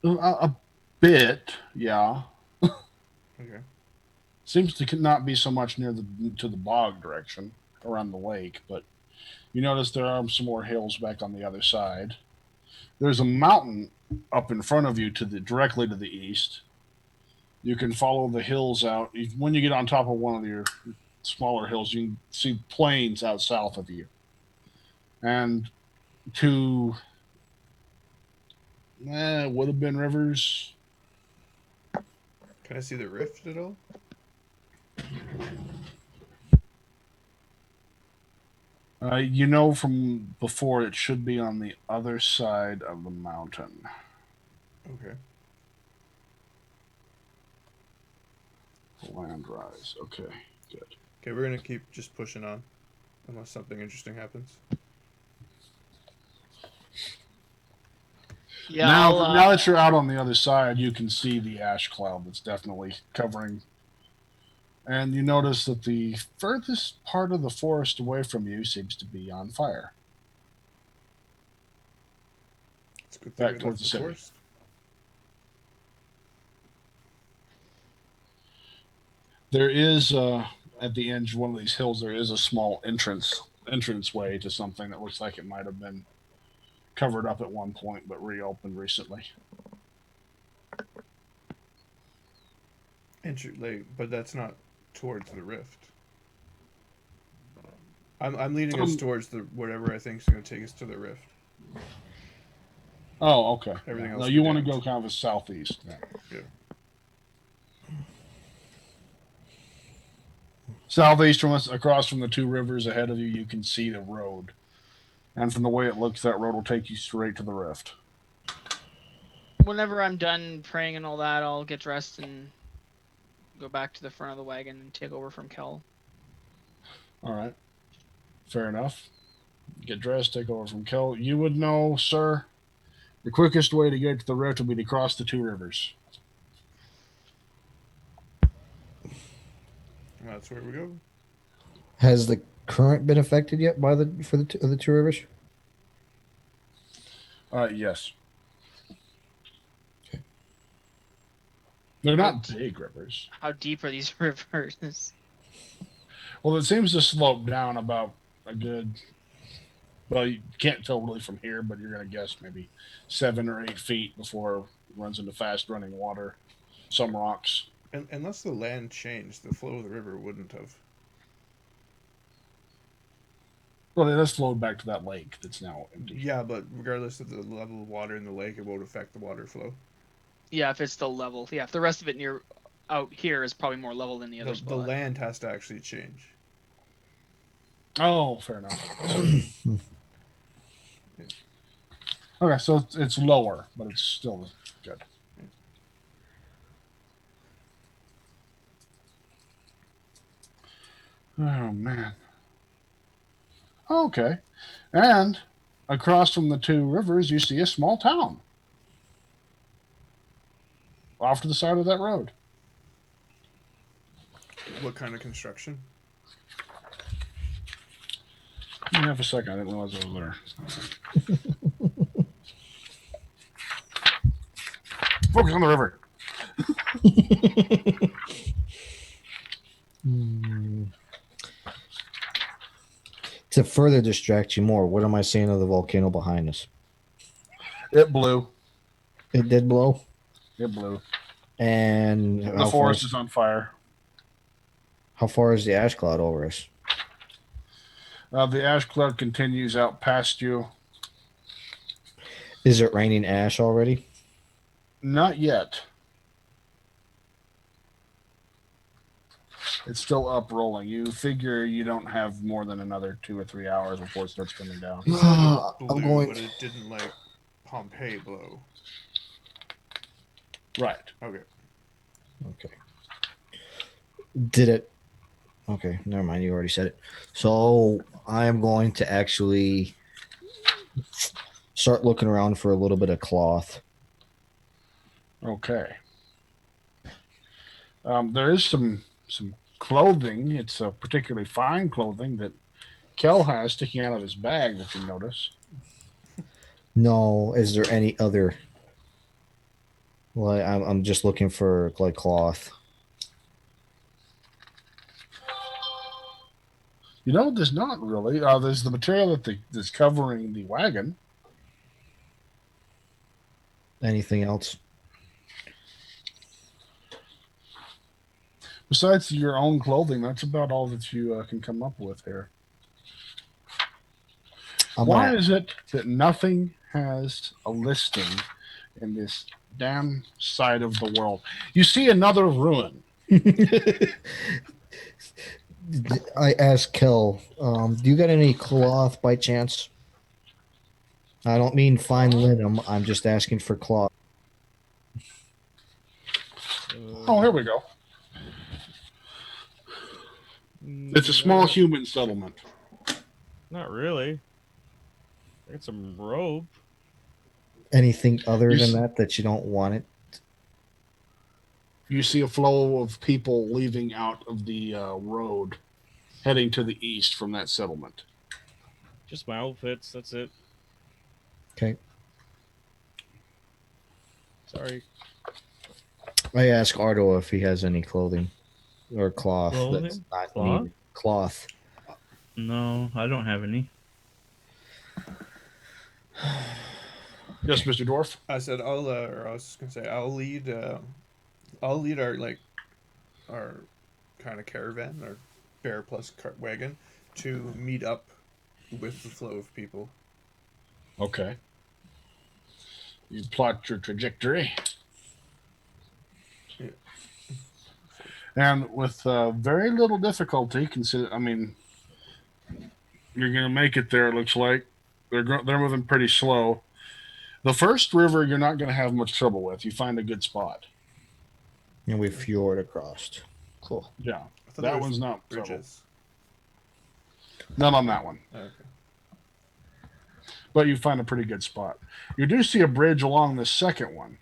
A bit, yeah. Okay. Seems to not be so much near to the bog direction around the lake, but you notice there are some more hills back on the other side. There's a mountain up in front of you directly to the east. You can follow the hills out. When you get on top of one of your smaller hills, you can see plains out south of you. And to would have been rivers. Can I see the rift at all? You know from before it should be on the other side of the mountain. Okay. Land rise. Okay, good. Okay, we're gonna keep just pushing on, unless something interesting happens. Yeah. Now that you're out on the other side, you can see the ash cloud that's definitely covering. And you notice that the furthest part of the forest away from you seems to be on fire. It's a good thing Back we towards left the city. forest. There is at the edge of one of these hills, there is a small entranceway to something that looks like it might have been covered up at one point, but reopened recently. But that's not towards the rift. I'm leading us towards the whatever I think is going to take us to the rift. Oh, okay. Everything else No, we you want to don't. go kind of a southeast. Yeah. Southeast from us, across from the two rivers ahead of you, you can see the road. And from the way it looks, that road will take you straight to the rift. Whenever I'm done praying and all that, I'll get dressed and go back to the front of the wagon and take over from Kel. All right. Fair enough. Get dressed, take over from Kel. You would know, sir, the quickest way to get to the route would be to cross the two rivers. That's where we go. Has the current been affected yet by the two rivers? Yes. They're not big rivers. How deep are these rivers? Well, it seems to slope down about a good. Well, you can't tell really from here, but you're going to guess maybe 7 or 8 feet before it runs into fast running water. Some rocks. And unless the land changed, the flow of the river wouldn't have. Well, it has flowed back to that lake that's now empty. Yeah, but regardless of the level of water in the lake, it won't affect the water flow. Yeah, if it's still level. Yeah, if the rest of it near out here is probably more level than the other The spot. land has to actually change. Oh, fair enough. Okay, so it's lower, but it's still good. Oh, man. Okay. And across from the two rivers, you see a small town. Off to the side of that road. What kind of construction? Give me half a second. I didn't realize I was there. Focus on the river. To further distract you more, what am I saying of the volcano behind us? It blew. It did blow. It blew. And The forest is on fire. How far is the ash cloud over us? The ash cloud continues out past you. Is it raining ash already? Not yet. It's still up rolling. You figure you don't have more than another 2 or 3 hours before it starts coming down. It blew, but it didn't like Pompeii blow. Right. Okay. Did it? Okay, never mind. You already said it. So I am going to actually start looking around for a little bit of cloth. Okay. There is some clothing. It's a particularly fine clothing that Kel has sticking out of his bag that you notice. No, is there any other? Well, I'm just looking for like cloth. You know, there's not really. There's the material that's covering the wagon. Anything else? Besides your own clothing, that's about all that you can come up with here. Why is it that nothing has a listing in this damn side of the world? You see another ruin. I asked Kel, do you got any cloth by chance? I don't mean fine linen. I'm just asking for cloth. Oh, here we go. It's a small human settlement. Not really. I got some rope. Anything other than that you don't want it? You see a flow of people leaving out of the road, heading to the east from that settlement. Just my outfits. That's it. Okay. Sorry. I asked Ardo if he has any clothing or cloth. Clothing? That's not Cloth? needed. Cloth. No, I don't have any. Yes, Mr. Dwarf. I said I was just gonna say I'll lead our kind of caravan or bear plus wagon to meet up with the flow of people. Okay. You plot your trajectory. Yeah. And with very little difficulty, you're going to make it there, it looks like. They're moving pretty slow. The first river you're not going to have much trouble with. You find a good spot. And we fjord across. Cool. Yeah, I thought there that was one's not trouble. bridges. Not on that one. Oh, okay. But you find a pretty good spot. You do see a bridge along the second one.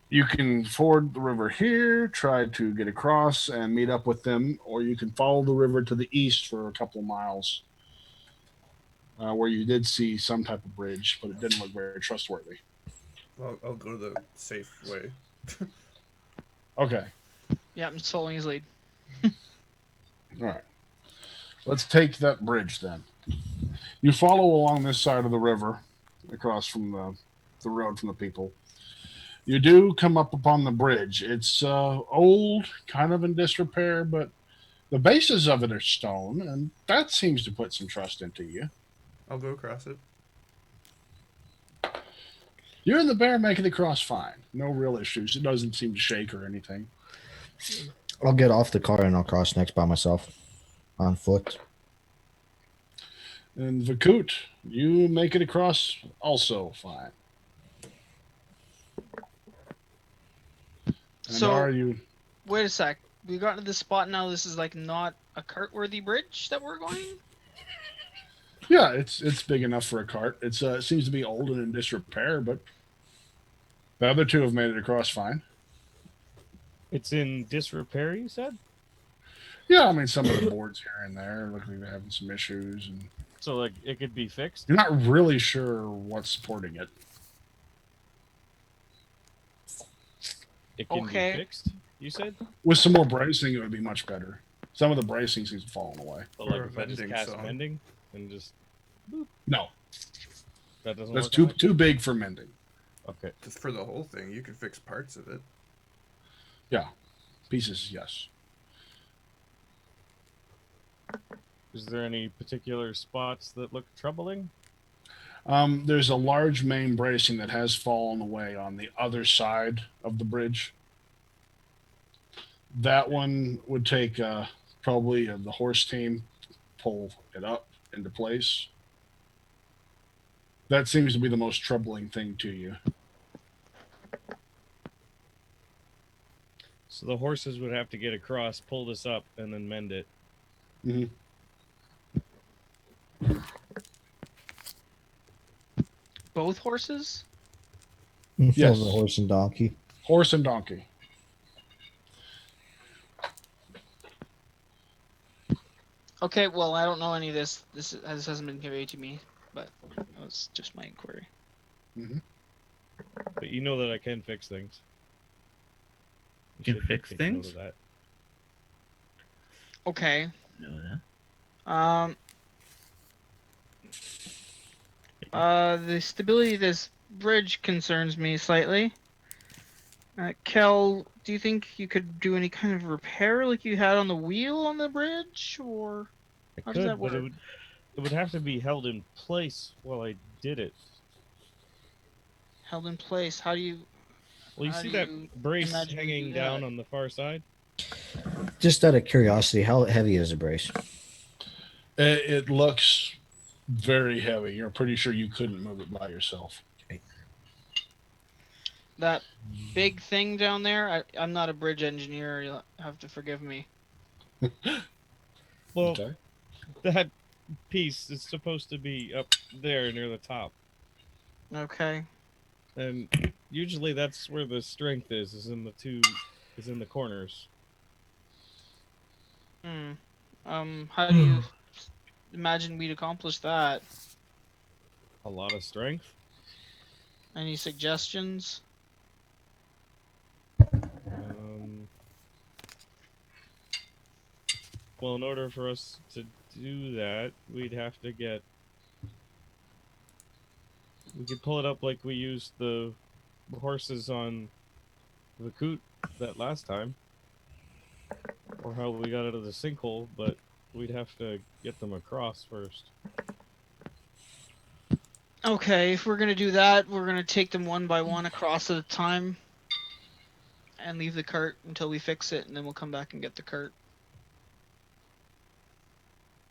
You can ford the river here, try to get across and meet up with them, or you can follow the river to the east for a couple of miles, where you did see some type of bridge, but it didn't look very trustworthy. Well, I'll go the safe way. Okay, Yeah, I'm just following his lead. all right. Let's take that bridge then. You follow along this side of the river, across from the road from the people. You do come up upon the bridge. It's old, kind of in disrepair, but the bases of it are stone, and that seems to put some trust into you. I'll go across it. You and the bear make it across fine. No real issues. It doesn't seem to shake or anything. I'll get off the car and I'll cross next by myself on foot. And Vakaut, you make it across also fine. And So- are you? Wait a sec. We got to this spot now. This is like not a cart-worthy bridge that we're going. Yeah, it's big enough for a cart. It seems to be old and in disrepair, but the other two have made it across fine. It's in disrepair, you said? Yeah, I mean some of the boards here and there look like they're having some issues, and So, like, it could be fixed? you're not really sure what's supporting it. It can Okay. be fixed, you said? With some more bracing, it would be much better. Some of the bracing seems to have fallen away. But, Or like, a if I just mending cast song. mending and just... No, That doesn't that's work? too on it? too big for mending. Okay. Just for the whole thing, you can fix parts of it. Yeah, pieces, yes. Is there any particular spots that look troubling? There's a large main bracing that has fallen away on the other side of the bridge. That one would take probably the horse team pull it up into place. That seems to be the most troubling thing to you. So the horses would have to get across, pull this up, and then mend it. Mm-hmm. Both horses? Yes. The horse and donkey. Horse and donkey. Okay, well, I don't know any of this. This hasn't been conveyed to me, but that was just my inquiry. But you know that I can fix things. You can should fix take note things? of that. Okay. Know that. The stability of this bridge concerns me slightly. Kel, do you think you could do any kind of repair like you had on the wheel on the bridge, or I how could, does that but work? it would have to be held in place while I did it. Held in place? How do you? Well, you How see do that you brace imagine you hanging do down that? on the far side? Just out of curiosity, how heavy is the brace? It looks very heavy. You're pretty sure you couldn't move it by yourself. That big thing down there? I'm not a bridge engineer. You'll have to forgive me. Well, Okay. that piece is supposed to be up there near the top. Okay. And usually that's where the strength is in the corners. How do you imagine we'd accomplish that? A lot of strength. Any suggestions? Well, in order for us to do that, we'd have to get. We could pull it up like we used the horses on Vakaut that last time, or how we got out of the sinkhole, but we'd have to get them across first. Okay, if we're gonna do that, we're gonna take them one by one across at a time, and leave the cart until we fix it, and then we'll come back and get the cart.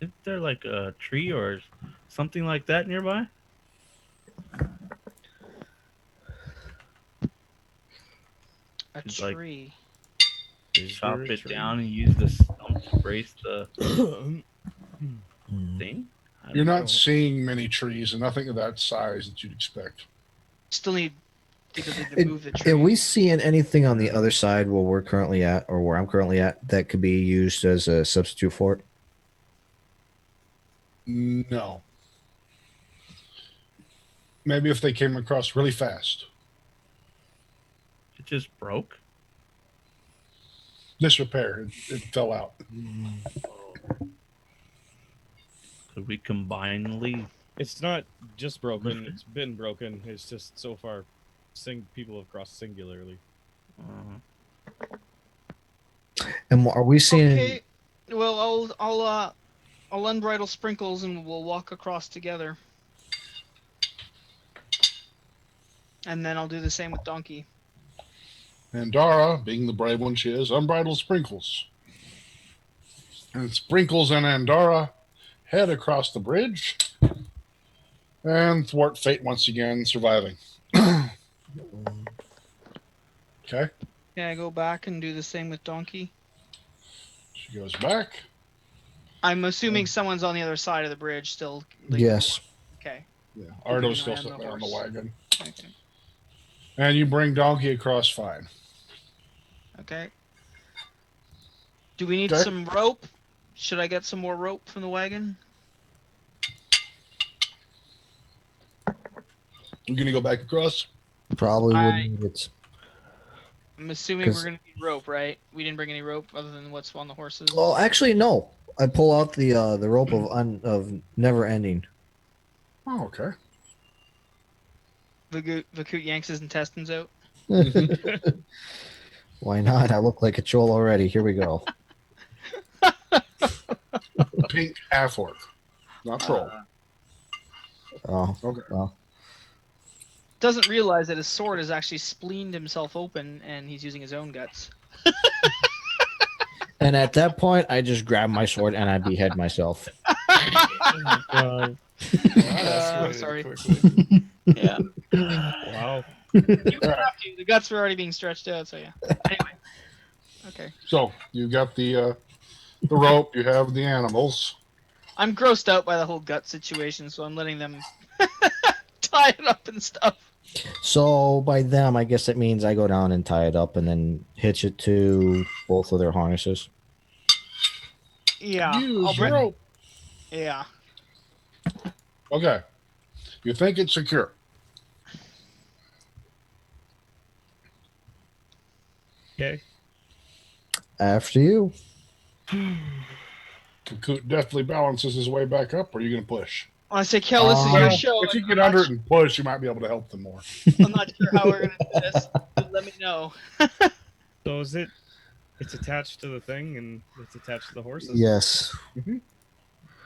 Is there like a tree or something like that nearby? A It's like- tree. Chop there a it tree? down and use the stump to brace the Hmm. thing. I You're don't not know. seeing many trees and nothing of that size that you'd expect. Still need the ability to move the tree. Are we seeing anything on the other side where we're currently at, or where I'm currently at, that could be used as a substitute for it? No. Maybe if they came across really fast. It just broke. Disrepair. It fell out. Could we combinedly? It's not just broken. It's been broken. It's just so far, people have crossed singularly. And are we seeing? Okay. Well, I'll unbridle Sprinkles and we'll walk across together. And then I'll do the same with Donkey. Andara, being the brave one she is, unbridled Sprinkles. And Sprinkles and Andara head across the bridge and thwart fate once again, surviving. Okay. Yeah, I go back and do the same with Donkey. She goes back. I'm assuming someone's on the other side of the bridge still. Yes. Okay. Yeah. Ardo's Keeping still an eye on sitting the there on the horse. wagon. Okay. And you bring Donkey across fine. Okay. Do we need Okay. some rope? Should I get some more rope from the wagon? You're going to go back across? Probably I- wouldn't need it. I'm assuming 'Cause- we're gonna need rope, right? We didn't bring any rope other than what's on the horses. Well, actually, no. I pull out the rope of never ending. Oh, okay. Vakaut yanks his intestines out. Why not? I look like a troll already. Here we go. Pink half orc. Not troll. Oh, Okay. well. Doesn't realize that his sword has actually spleened himself open and he's using his own guts. And at that point, I just grab my sword and I behead myself. God. That escalated sorry. quickly. Yeah. Wow. You don't have to. The guts were already being stretched out, so yeah. Anyway. Okay. So you got the rope. You have the animals. I'm grossed out by the whole gut situation, so I'm letting them tie it up and stuff. So by them, I guess it means I go down and tie it up and then hitch it to both of their harnesses. Yeah. I'll Use bring. rope. Yeah. Okay. You think it's secure. Okay. After you. Vakaut deftly balances his way back up, or are you going to push? I say, Kel, this is your Well, show. If you and get under it and push, you might be able to help them more. I'm not sure how we're gonna do this. But let me know. So is it? It's attached to the thing, and it's attached to the horses. Yes.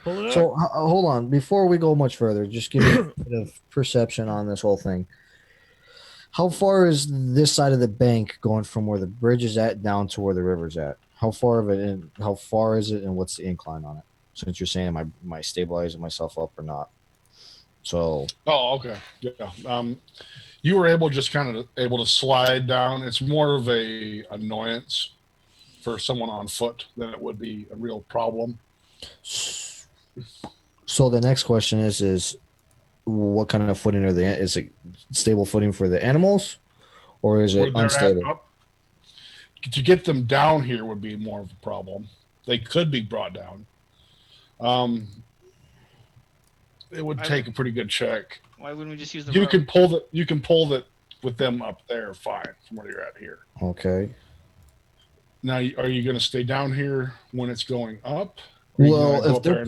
Pull it up. So hold on. Before we go much further, just give me a bit of perception on this whole thing. How far is this side of the bank going from where the bridge is at down to where the river's at? How far of it in? How far is it, and what's the incline on it? Since you're saying am I stabilizing myself up or not? So Oh, okay. Yeah. You were able to slide down. It's more of a annoyance for someone on foot than it would be a real problem. So the next question is what kind of footing are they? Is it stable footing for the animals, or is Where it they're at unstable? up, to get them down here would be more of a problem. They could be brought down. It would take a pretty good check. Why wouldn't we just use the You rope? can pull that with them up there fine from where you're at here. Okay. Now, are you going to stay down here when it's going up? Or are you Well, gonna go if up there they're and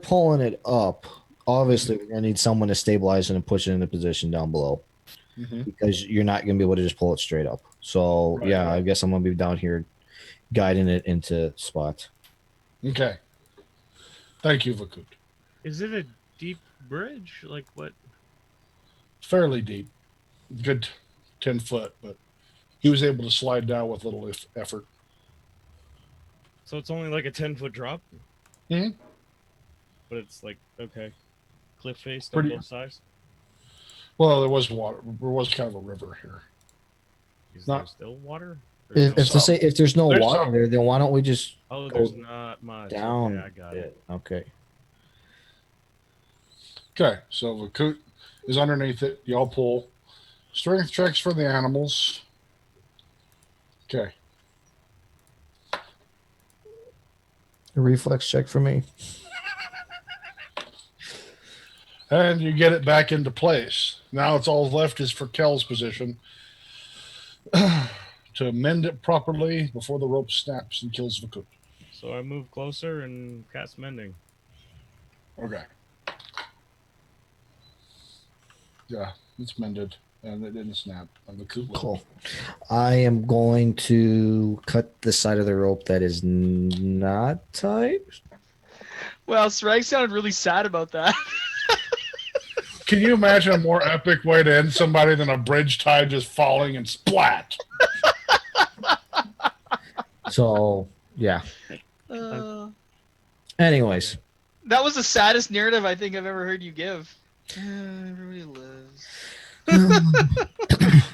pulling it up, obviously we're gonna need someone to stabilize it and push it into position down below, Mhm. because you're not gonna be able to just pull it straight up. So Right, yeah, right. I guess I'm gonna be down here guiding it into spots. Okay. Thank you, Vakaut. Is it a deep bridge? Like what? Fairly deep, good 10 foot, but he was able to slide down with little effort. So it's only like a 10-foot drop. Mhm. But it's like okay, cliff face on Pretty- both sides. Well, there was water. There was kind of a river here. Is Not- there still water? If there's no There's water some. there, then why don't we just Oh, go there's not much. down? Okay, I got it. Okay. Okay, so Vakaut is underneath it. Y'all pull. Strength checks for the animals. Okay. A reflex check for me. And you get it back into place. Now it's all left is for Kel's position to mend it properly before the rope snaps and kills Vakaut. So I move closer and cast mending. Okay. Yeah, it's mended and it didn't snap. And Vakaut will. Cool. I am going to cut the side of the rope that is not tight. Well, Sragg sounded really sad about that. Can you imagine a more epic way to end somebody than a bridge tie just falling and splat? So, yeah. Anyways, That was the saddest narrative I think I've ever heard you give. Everybody lives.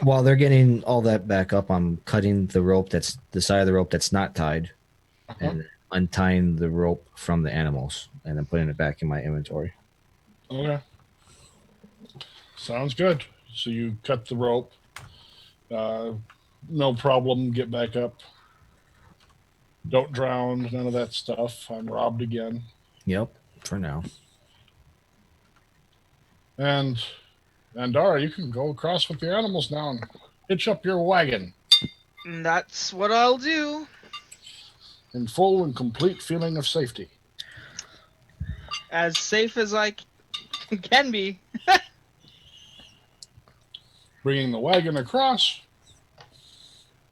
while they're getting all that back up, I'm cutting the side of the rope that's not tied and untying the rope from the animals and then putting it back in my inventory. Okay. Sounds good. So you cut the rope. No problem. Get back up. Don't drown. None of that stuff. I'm robbed again. Yep, for now. And Andara, you can go across with the animals now and hitch up your wagon And that's what I'll do. in full and complete feeling of safety. As safe as I can be. Bringing the wagon across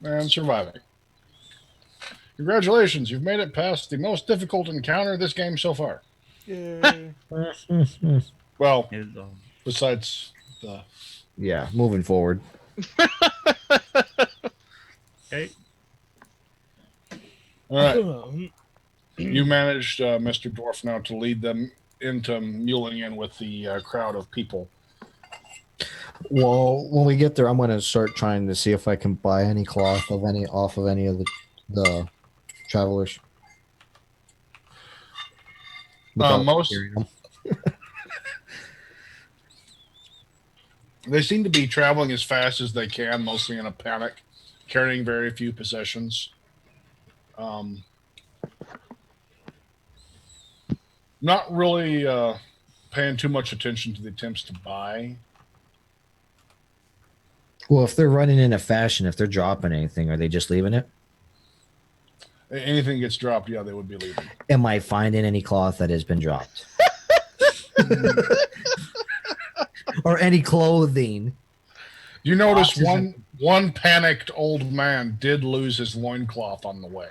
and surviving. Congratulations, you've made it past the most difficult encounter of this game so far. Yay. Well, Is, besides the... Yeah, moving forward. Okay. All right. You managed, Mr. Dwarf, now to lead them into muling in with the crowd of people. Well, when we get there, I'm going to start trying to see if I can buy any cloth off of any of the travelers. Without Most carrying them. they seem to be traveling as fast as they can, mostly in a panic, carrying very few possessions. Not really paying too much attention to the attempts to buy. Well, if they're running in a fashion, if they're dropping anything, are they just leaving it? Anything gets dropped, yeah, they would be leaving. Am I finding any cloth that has been dropped? Or any clothing? You notice Boxes one panicked old man did lose his loincloth on the way.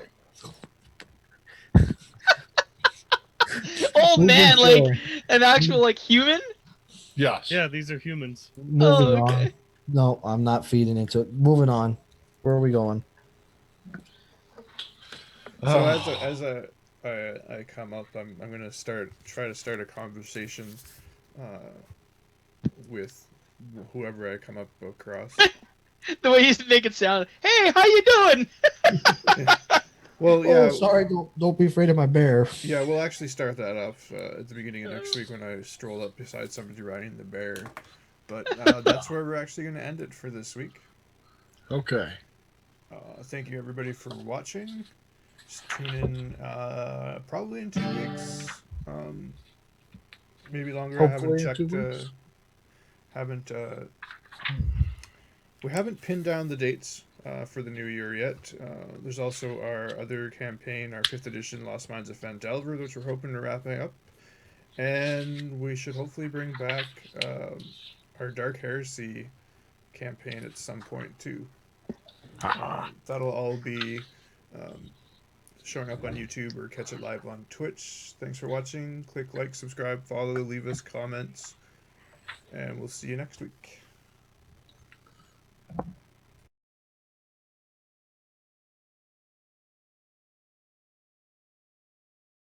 Old Moving man, like forward. an actual like human? Yes. Yeah, these are humans. Moving Oh, okay. on. No, I'm not feeding into it. Moving on. Where are we going? So I come up, I'm gonna try to start a conversation with whoever I come up across. The way you make it sound. Hey, how you doing? Well, yeah. Oh, sorry. Don't be afraid of my bear. Yeah, we'll actually start that off at the beginning of next week when I stroll up beside somebody riding the bear. But that's where we're actually going to end it for this week. Okay. Thank you, everybody, for watching. Just tune in probably in 2 weeks. Maybe longer. Hopefully I in 2 haven't weeks. checked. We haven't pinned down the dates for the new year yet. There's also our other campaign, our 5th edition Lost Mines of Phandelver, which we're hoping to wrap up. And we should hopefully bring back our Dark Heresy campaign at some point too. That'll all be showing up on YouTube or catch it live on Twitch. Thanks for watching. Click like, subscribe, follow, leave us comments, and we'll see you next week.